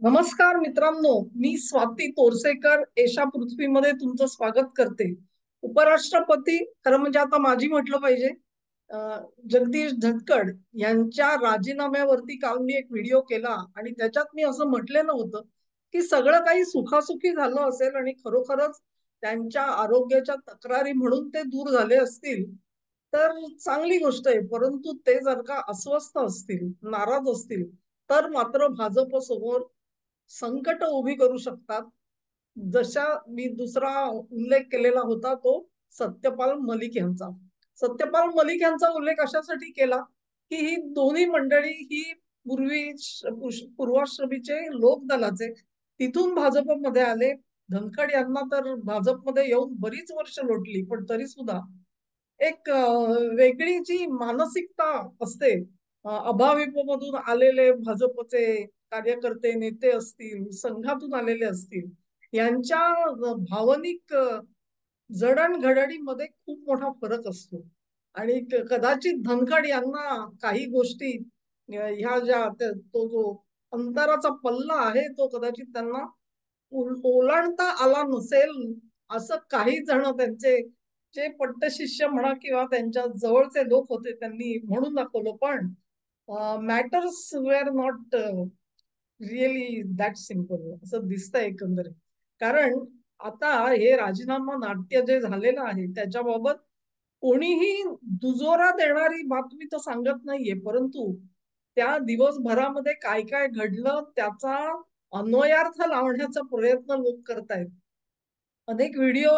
नमस्कार मित्रांनो, मी स्वाती तोरसेकर एशा पृथ्वीमध्ये तुमचं स्वागत करते. उपराष्ट्रपती खरं म्हणजे आता माझी म्हटलं पाहिजे, जगदीश धनखड यांच्या राजीनाम्यावरती काल मी एक व्हिडिओ केला आणि त्याच्यात मी असं म्हटलेलं होतं की सगळं काही सुखासुखी झालं असेल आणि खरोखरच त्यांच्या आरोग्याच्या तक्रारी म्हणून ते दूर झाले असतील तर चांगली गोष्ट आहे. परंतु ते जर का अस्वस्थ असतील, नाराज असतील, तर मात्र भाजप समोर संकट उभी करू शकतात. जशा मी दुसरा उल्लेख केलेला होता तो सत्यपाल मलिक यांचा. सत्यपाल मलिक यांचा उल्लेख अशासाठी केला की ही दोन्ही मंडळी ही पूर्वाश्रमीचे लोकदलाचे तिथून भाजपमध्ये आले. धनखड यांना तर भाजपमध्ये येऊन बरीच वर्ष लोटली, पण तरी सुद्धा एक वेगळी जी मानसिकता असते, अभाविपमधून आलेले भाजपचे कार्यकर्ते नेते असतील, संघातून आलेले असतील, यांच्या भावनिक जडणघडणीमध्ये खूप मोठा फरक असतो. आणि कदाचित धनखड यांना काही गोष्टी ह्या तो जो अंतराचा पल्ला आहे तो कदाचित त्यांना ओलांडता आला नसेल, असं काही जण त्यांचे जे पट्टशिष्य म्हणा किंवा त्यांच्या जवळचे लोक होते त्यांनी म्हणून दाखवलं. पण matters wear not really that simple असं दिसतंय एकंदरीत. कारण आता हे राजीनामा नाट्य जे झालेलं आहे त्याच्याबाबत कोणीही दुजोरा देणारी बातमी तर सांगत नाहीये, परंतु त्या दिवसभरामध्ये काय काय घडलं त्याचा अन्वयार्थ लावण्याचा प्रयत्न लोक करतायत. अनेक व्हिडिओ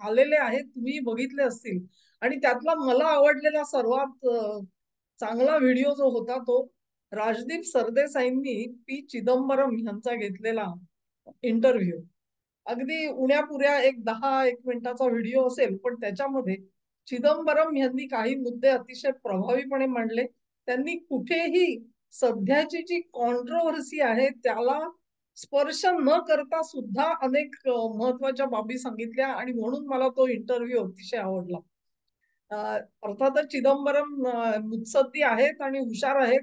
आलेले आहेत, तुम्ही बघितले असतील. आणि त्यातला मला आवडलेला सर्वात चांगला व्हिडिओ जो होता तो राजदीप सरदेसाईंनी पी चिदंबरम यांचा घेतलेला इंटरव्ह्यू. अगदी उण्यापुऱ्या एक 10-1 मिनिटाचा व्हिडिओ असेल, पण त्याच्यामध्ये चिदंबरम यांनी काही मुद्दे अतिशय प्रभावीपणे मांडले. त्यांनी कुठेही सध्याची जी कॉन्ट्रोव्हर्सी आहे त्याला स्पर्श न करता सुद्धा अनेक महत्वाच्या बाबी सांगितल्या आणि म्हणून मला तो इंटरव्ह्यू अतिशय आवडला. अर्थातच चिदंबरम मुत्सद्दी आहेत आणि हुशार आहेत,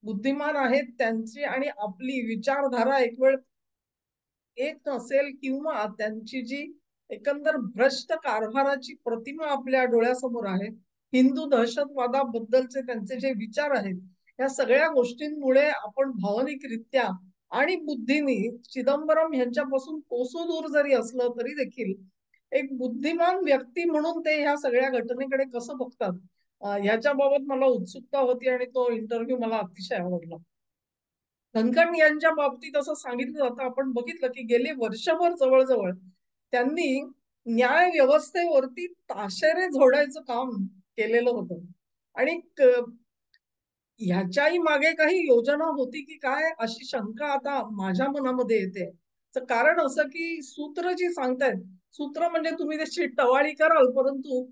बुद्धिमान आहेत. त्यांची आणि आपली विचारधारा एक वेळ एक नसेल किंवा त्यांची जी एकंदर भ्रष्ट कारभाराची प्रतिमा आपल्या डोळ्यासमोर आहे, हिंदू दहशतवादाबद्दलचे त्यांचे जे विचार आहेत, या सगळ्या गोष्टींमुळे आपण भावनिकरित्या आणि बुद्धीने चिदंबरम यांच्यापासून कोसो दूर जरी असलं तरी देखील एक बुद्धिमान व्यक्ती म्हणून ते ह्या सगळ्या घटनेकडे कसं बघतात, ह्याच्या बाबत मला उत्सुकता होती आणि तो इंटरव्ह्यू मला अतिशय आवडला. धनखड यांच्या बाबतीत असं सांगितलं जातं, आपण बघितलं की गेले वर्षभर जवळजवळ त्यांनी न्याय व्यवस्थेवरती ताशेरे झोडायचं काम केलेलं होतं. आणि ह्याच्याही मागे काही योजना होती की काय अशी शंका आता माझ्या मनामध्ये येते. कारण असं की सूत्र जी सांगतायत, सूत्र म्हणजे तुम्ही त्याची टवाळी कराल, परंतु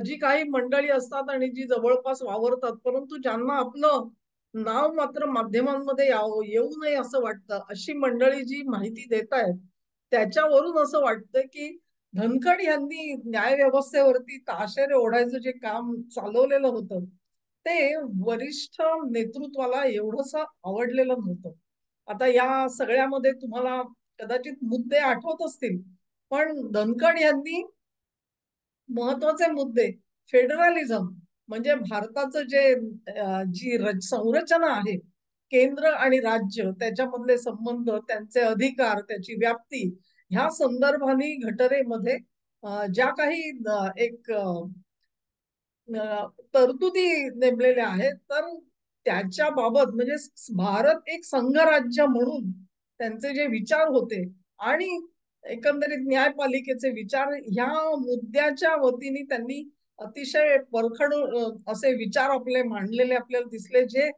जी काही मंडळी असतात आणि जी जवळपास वावरतात, परंतु ज्यांना आपलं नाव मात्र माध्यमांमध्ये येऊ नये असं वाटतं, अशी मंडळी जी माहिती देत आहेत त्याच्यावरून असं वाटतं की धनखड यांनी न्याय व्यवस्थेवरती ताशेरे ओढायचं जे काम चालवलेलं होतं ते वरिष्ठ नेतृत्वाला एवढंसं आवडलेलं नव्हतं. आता या सगळ्यामध्ये तुम्हाला कदाचित मुद्दे आठवत असतील, पण धनखड यांनी महत्वाचे मुद्दे, फेडरलिझम म्हणजे भारताचं जे जी संरचना आहे, केंद्र आणि राज्य त्याच्यामधले संबंध, त्यांचे अधिकार, त्याची व्याप्ती, ह्या संदर्भाने घटनेमध्ये ज्या काही एक तरतुदी नेमलेल्या आहेत, तर त्याच्या बाबत म्हणजे भारत एक संघराज्य म्हणून त्यांचे जे विचार होते आणि एकंदरीत न्यायपालिकेचे विचार, ह्या मुद्द्याच्या वतीने त्यांनी अतिशय परखड असे विचार आपले मांडलेले आपल्याला दिसले, जे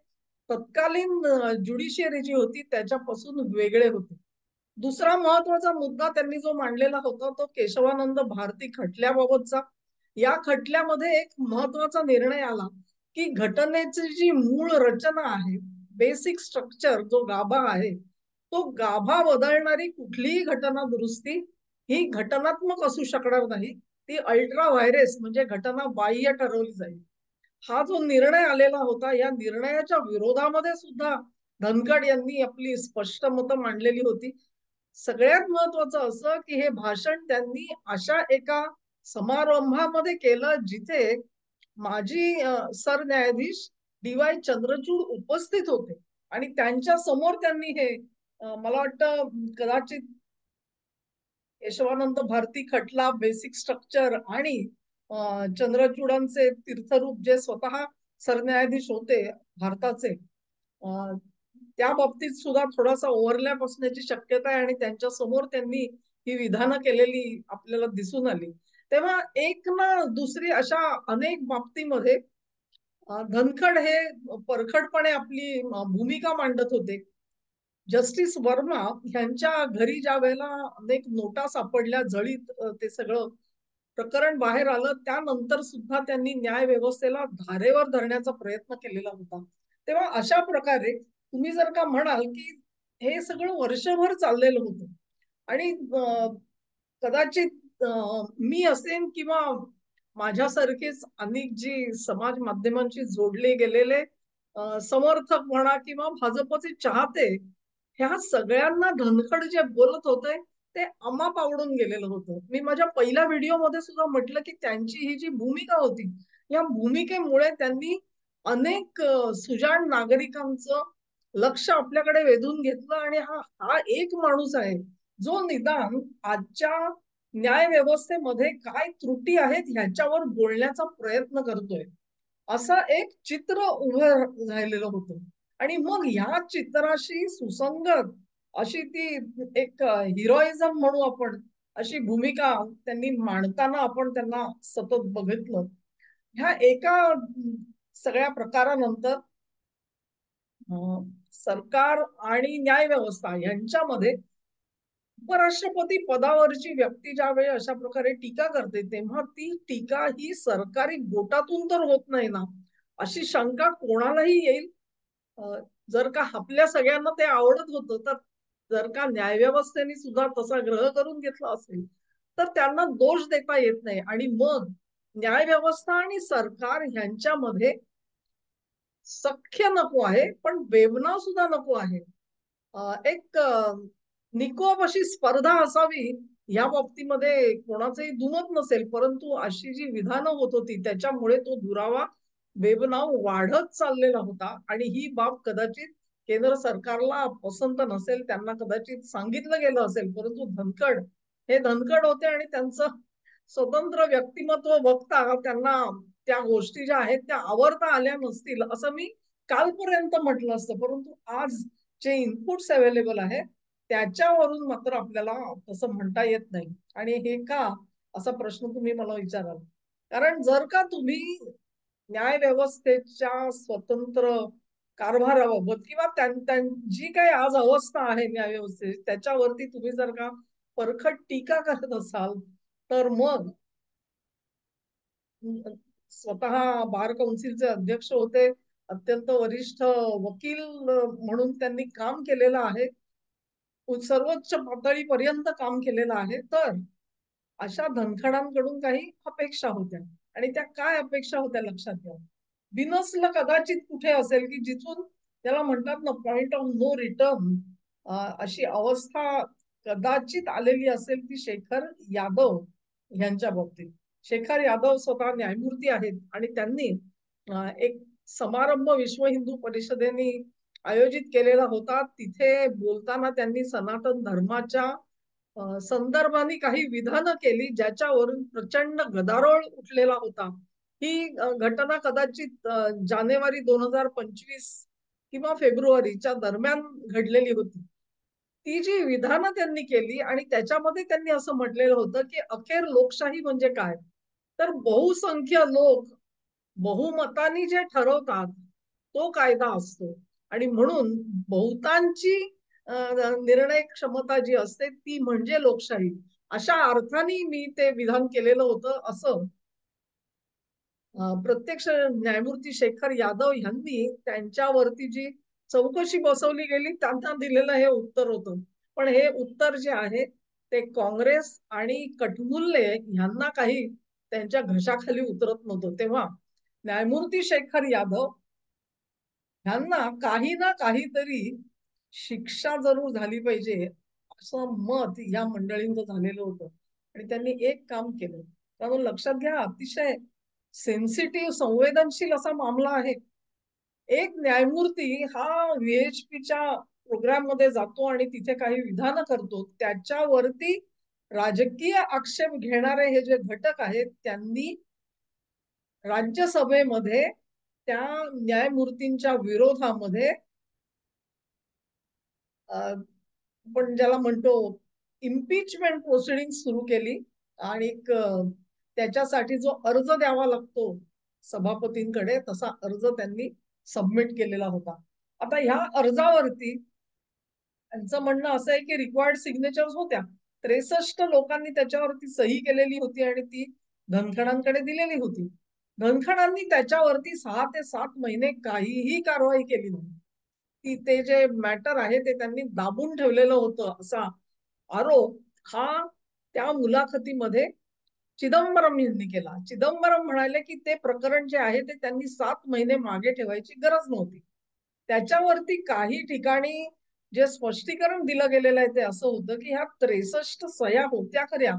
तत्कालीन ज्युडिशियरी जी होती त्याच्यापासून वेगळे होते. दुसरा महत्वाचा मुद्दा त्यांनी जो मांडलेला होता तो केशवानंद भारती खटल्याबाबतचा. या खटल्यामध्ये एक महत्वाचा निर्णय आला की घटनेची जी मूळ रचना आहे, बेसिक स्ट्रक्चर जो गाभा आहे, तो गाभा बदलणारी कुठलीही घटना दुरुस्ती ही घटनात्मक असू शकणार नाही, ती अल्ट्रा व्हायरस म्हणजे घटना बाह्य ठरवली जाईल. हा जो निर्णय आलेला होता, या निर्णयाच्या विरोधामध्ये सुद्धा धनखड यांनी आपली स्पष्ट मतं मांडलेली होती. सगळ्यात महत्वाचं असं की हे भाषण त्यांनी अशा एका समारंभामध्ये केलं जिथे माजी सरन्यायाधीश डी.वाय. चंद्रचूड उपस्थित होते आणि त्यांच्या समोर त्यांनी हे मला वाटतं कदाचित यशवानंद भारती खटला, बेसिक स्ट्रक्चर आणि चंद्रचूडांचे तीर्थरूप जे स्वतः सरन्यायाधीश होते भारताचे, त्या बाबतीत सुद्धा थोडासा ओव्हरलॅप असण्याची शक्यता आहे आणि त्यांच्या समोर त्यांनी ही विधानं केलेली आपल्याला दिसून आली. तेव्हा एक ना दुसरी अशा अनेक बाबतीमध्ये धनखड हे परखडपणे आपली भूमिका मांडत होते. जस्टिस वर्मा यांच्या घरी ज्या वेळेला अनेक नोटा सापडल्या जळीत, ते सगळं प्रकरण बाहेर आलं त्यानंतर सुद्धा त्यांनी न्याय व्यवस्थेला धारेवर धरण्याचा प्रयत्न केलेला होता. तेव्हा अशा प्रकारे तुम्ही जर का म्हणाल की हे सगळं वर्षभर चाललेलं होतं आणि कदाचित मी असेन किंवा माझ्यासारखेच अनेक जी समाज माध्यमांशी जोडले गेलेले समर्थक म्हणा किंवा भाजपचे चाहते, ह्या सगळ्यांना धनखड जे बोलत होते ते अमाप आवडून गेलेलं होतं. मी माझ्या पहिल्या व्हिडिओमध्ये सुद्धा म्हटलं की त्यांची ही जी भूमिका होती, या भूमिकेमुळे त्यांनी अनेक सुजाण नागरिकांचं लक्ष आपल्याकडे वेधून घेतलं आणि हा हा एक माणूस आहे जो निदान आजच्या न्याय व्यवस्थेमध्ये काय त्रुटी आहेत ह्याच्यावर बोलण्याचा प्रयत्न करतोय, असं एक चित्र उभं राहिलेलं होतं. आणि मग ह्या चित्राशी सुसंगत अशी ती एक हिरोइझम म्हणू आपण, अशी भूमिका त्यांनी मांडताना आपण त्यांना सतत बघितलं. ह्या एका सगळ्या प्रकारानंतर सरकार आणि न्याय व्यवस्था यांच्यामध्ये उपराष्ट्रपती पदावरची व्यक्ती ज्यावेळी अशा प्रकारे टीका करते तेव्हा ती टीका ही सरकारी गोटातून तर होत नाही ना, अशी शंका कोणालाही येईल. जर का आपल्या सगळ्यांना ते आवडत होतं तर जर का न्यायव्यवस्थेने सुद्धा तसा ग्रह करून घेतला असेल तर त्यांना दोष देता येत नाही. आणि मग न्यायव्यवस्था आणि सरकार ह्यांच्यामध्ये सख्य नको आहे पण वेमना सुद्धा नको आहे. एक निकोप अशी स्पर्धा असावी या बाबतीमध्ये कोणाचंही दुमत नसेल, परंतु अशी जी विधानं होत होती त्याच्यामुळे तो दुरावा वेबनाव वाढत चाललेला होता आणि ही बाब कदाचित केंद्र सरकारला पसंत नसेल, त्यांना कदाचित सांगितलं गेलं असेल, परंतु धनखड हे धनखड होते आणि त्यांचं स्वतंत्र व्यक्तिमत्व बघता त्यांना त्या गोष्टी ज्या आहेत त्या आवडता आल्या नसतील असं मी कालपर्यंत म्हटलं असतं, परंतु आज जे इनपुट्स अवेलेबल आहेत त्याच्यावरून मात्र आपल्याला तसं म्हणता येत नाही. आणि हे का असा प्रश्न तुम्ही मला विचाराल, कारण जर का तुम्ही न्याय व्यवस्थेच्या स्वतंत्र कारभाराबाबत किंवा जी काही आज अवस्था आहे न्याय व्यवस्थेची त्याच्यावरती तुम्ही जर का परखड टीका करत असाल तर मग स्वतः बार कौन्सिलचे अध्यक्ष होते, अत्यंत वरिष्ठ वकील म्हणून त्यांनी काम केलेलं आहे, सर्वोच्च पातळीपर्यंत काम केलेलं आहे. तर अशा धनखडांकडून काही अपेक्षा होत्या आणि त्या काय अपेक्षा होत्या लक्षात घ्या. बिनसला कदाचित कुठे असेल की जिथून त्याला म्हणतात ना पॉइंट ऑफ नो रिटर्न, अशी अवस्था कदाचित आलेली असेल ती शेखर यादव यांच्या बाबतीत. शेखर यादव स्वतः न्यायमूर्ती आहेत आणि त्यांनी एक समारंभ विश्व हिंदू परिषदेने आयोजित केलेला होता. तिथे बोलताना त्यांनी सनातन धर्माच्या संदर्भाने काही विधानं केली ज्याच्यावरून प्रचंड गदारोळ उठलेला होता. ही घटना कदाचित जानेवारी 2025 किंवा फेब्रुवारीच्या दरम्यान घडलेली होती. ती जी विधानं त्यांनी केली आणि त्याच्यामध्ये त्यांनी असं म्हटलेलं होतं की अखेर लोकशाही म्हणजे काय, तर बहुसंख्य लोक बहुमतानी जे ठरवतात तो कायदा असतो आणि म्हणून बहुतांची निर्णय क्षमता जी असते ती म्हणजे लोकशाही, अशा अर्थाने मी ते विधान केलेलं होतं असं प्रत्यक्ष न्यायमूर्ती शेखर यादव यांनी त्यांच्यावरती जी चौकशी बसवली गेली त्यांना दिलेलं हे उत्तर होतं. पण हे उत्तर जे आहे ते काँग्रेस आणि कटमुल्ले यांना काही त्यांच्या घशाखाली उतरत नव्हतं. तेव्हा न्यायमूर्ती शेखर यादव ह्यांना काही ना काहीतरी शिक्षा जरूर झाली पाहिजे असं मत या मंडळींचं झालेलं होतं. आणि त्यांनी एक काम केलं. त्यामुळे लक्षात घ्या, अतिशय सेन्सिटिव्ह, संवेदनशील असा मामला आहे. एक न्यायमूर्ती हा व्हीएचपीच्या प्रोग्राम मध्ये जातो आणि तिथे काही विधानं करतो, त्याच्यावरती राजकीय आक्षेप घेणारे हे जे घटक आहेत त्यांनी राज्यसभेमध्ये त्या न्यायमूर्तींच्या विरोधामध्ये आपण ज्याला म्हणतो इम्पिचमेंट प्रोसिडिंग सुरू केली. आणि त्याच्यासाठी जो अर्ज द्यावा लागतो सभापतींकडे, तसा अर्ज त्यांनी सबमिट केलेला होता. आता ह्या अर्जावरती त्यांचं म्हणणं असं आहे की रिक्वायर्ड सिग्नेचर्स होत्या, 63 लोकांनी त्याच्यावरती सही केलेली होती आणि ती धनखडांकडे दिलेली होती. धनखडांनी त्याच्यावरती 6 ते 7 महिने काहीही कारवाई केली नाही. की ते जे मॅटर आहे ते त्यांनी दाबून ठेवलेलं होतं, असा आरोप हा त्या मुलाखतीमध्ये चिदंबरम यांनी केला. चिदंबरम म्हणाले की ते प्रकरण जे आहे ते त्यांनी 7 महिने मागे ठेवायची गरज नव्हती. त्याच्यावरती काही ठिकाणी जे स्पष्टीकरण दिलं गेलेलं आहे ते असं होतं की ह्या 63 सह्या होत्या खऱ्या,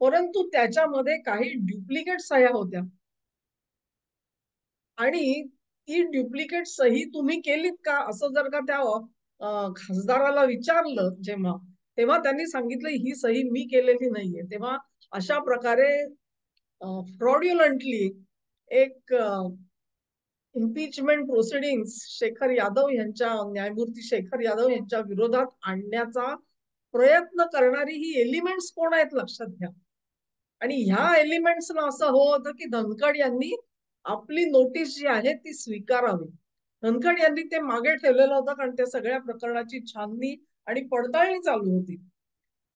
परंतु त्याच्यामध्ये काही डुप्लिकेट सह्या होत्या. आणि ती डुप्लिकेट सही तुम्ही केलीत का असं जर का त्या खासदाराला विचारलं जेव्हा, तेव्हा त्यांनी सांगितलं ही सही मी केलेली नाहीये. तेव्हा अशा प्रकारे फ्रॉड्युलंटली एक इम्पिचमेंट प्रोसिडिंग्स शेखर यादव यांच्या, न्यायमूर्ती शेखर यादव यांच्या विरोधात आणण्याचा प्रयत्न करणारी ही एलिमेंट्स कोण आहेत लक्षात घ्या. आणि ह्या एलिमेंट्सना असं हो होतं की धनखड यांनी आपली नोटीस जी आहे ती स्वीकारावी. धनखड यांनी ते मागे ठेवलेलं होतं कारण त्या सगळ्या प्रकरणाची छाननी आणि पडताळणी चालू होती.